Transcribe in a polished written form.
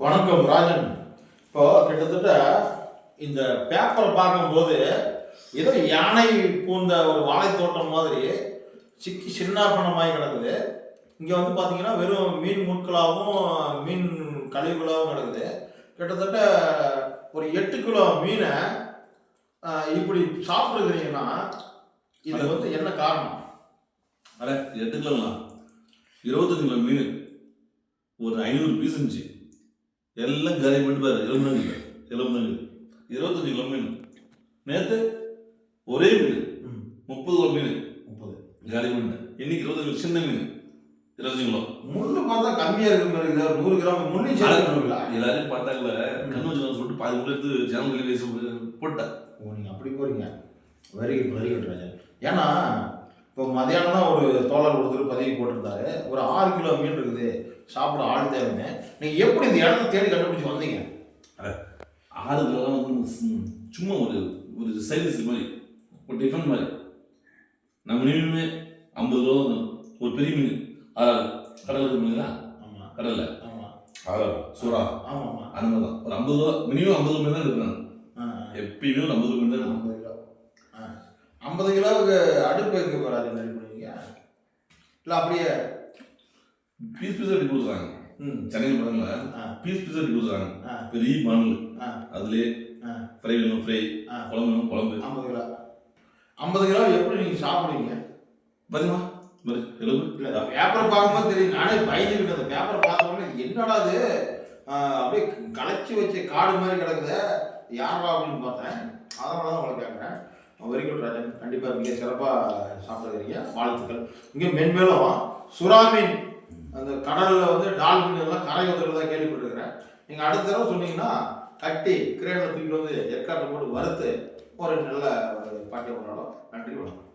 வணக்கம் ராஜன். இப்போ கிட்டத்தட்ட இந்த பேப்பரை பார்க்கும்போது ஏதோ யானை பூந்த ஒரு வாழைத்தோட்டம் மாதிரி சிக்கி சின்னாப்பணமாகி கிடக்குது. இங்கே வந்து பார்த்தீங்கன்னா வெறும் மீன் முட்களாகவும் மீன் கழிவுகளாகவும் கிடக்குது. கிட்டத்தட்ட ஒரு 8 கிலோ மீனை இப்படி சாப்பிடுறீங்கன்னா இது வந்து என்ன காரணம்? அட 8 கிலோங்களா? 25 கிலோ மீன், ஒரு 500 பீஸ் இருந்துச்சு. எல்லாம் கறி பண்ணிட்டு பாரு. 25 கிலோ மீன். நேற்று ஒரே மீன் 30 கிலோ மீன், 30 கறி பண்ணு. இன்னைக்கு 25 கிலோ சின்ன மீன் 25 கிலோ. முள்ளு பார்த்தா கம்மியா இருக்கு மாதிரி 100 கிராம் முள்ளு சேர்த்துங்களா? எல்லாரையும் பார்த்தாங்கல்ல, கண்ணு வச்சுக்கணும் சொல்லிட்டு பாதி முள்ளு எடுத்து ஜனங்கள் வயசு போட்டேன். ஓ, நீங்கள் அப்படி போறீங்க. Very good Rajan. ஏன்னா இப்போ மதியானம் தான் ஒரு தோழர் ஒருத்தர் பதிவு போட்டிருந்தாரு, ஒரு 6 கிலோ மீன் இருக்குது, சாப்பிட ஆள் தேவைன்னு. நீங்கள் எப்படி இந்த இடத்த தேடி கண்டுபிடிச்சி வந்தீங்க? 6 கிலோ வந்து சும்மா ஒரு ஒரு சைடிஸ் மாதிரி, ஒரு டிஃபன் மாதிரி. நம்ம மீனுமே 50 கிலோ ஒரு பெரிய மீன். அதாவது கடலில் இருக்குங்களா? ஆமாம், கடலில். ஆமாம், அதாவது சூறா. ஆமாம் ஆமாம், அந்த மாதிரி தான். ஒரு 50 கிலோ மினிமம் 50 கிலோ மீன் தான் இருக்கிறாங்க. எப்பயுமே ஒரு 50 கிலோ மீன் தான். 50 கிலோ. 50 கிலோவுக்கு அடுப்பு எங்கே போகிறாரு ரெடி பண்ணுவீங்க? இல்லை அப்படியே பீஸ் பீஸ் வெட்டி கொடுக்குறாங்க. சென்னையில் போனாங்களா, பீஸ் பீஸ் வெட்டி கொடுக்குறாங்க. பெரிய மணல், அதுலேயே ஃப்ரை வேணும் ஃப்ரை, குழம்பு வேணும் குழம்பு. 50 கிலோ 50 கிலோ எப்படி நீங்கள் சாப்பிடுவீங்க? பாத்தீங்களா எலும்பு இல்லை, பேப்பரை பார்க்கும்போது தெரியும். நானே பயந்துக்கிட்டு அந்த பேப்பரை பார்த்தோன்னே என்னடா அது அப்படியே களைச்சி வச்ச காடு மாதிரி கிடக்குது, யாரா அப்படின்னு பார்த்தேன். அதனால தான் உங்களை கேட்குறேன். Very good Rajan. கண்டிப்பாக மிக சிறப்பாக சாப்பிட்றீங்க, வாழ்த்துக்கள். இங்கே மென்மேலும் சுறா மீன், அந்த கடலில் வந்து டால்பின் எல்லாம் கரை வந்துக்கிறதா கேள்விப்பட்டிருக்கிறேன். நீங்கள் அடுத்த தடவை சொன்னீங்கன்னா கட்டி கிரேனில் தூக்கிட்டு வந்து எற்காட்டை போட்டு வறுத்து ஒரு நல்ல பாட்டியம் பண்ணாலும். நன்றி, வணக்கம்.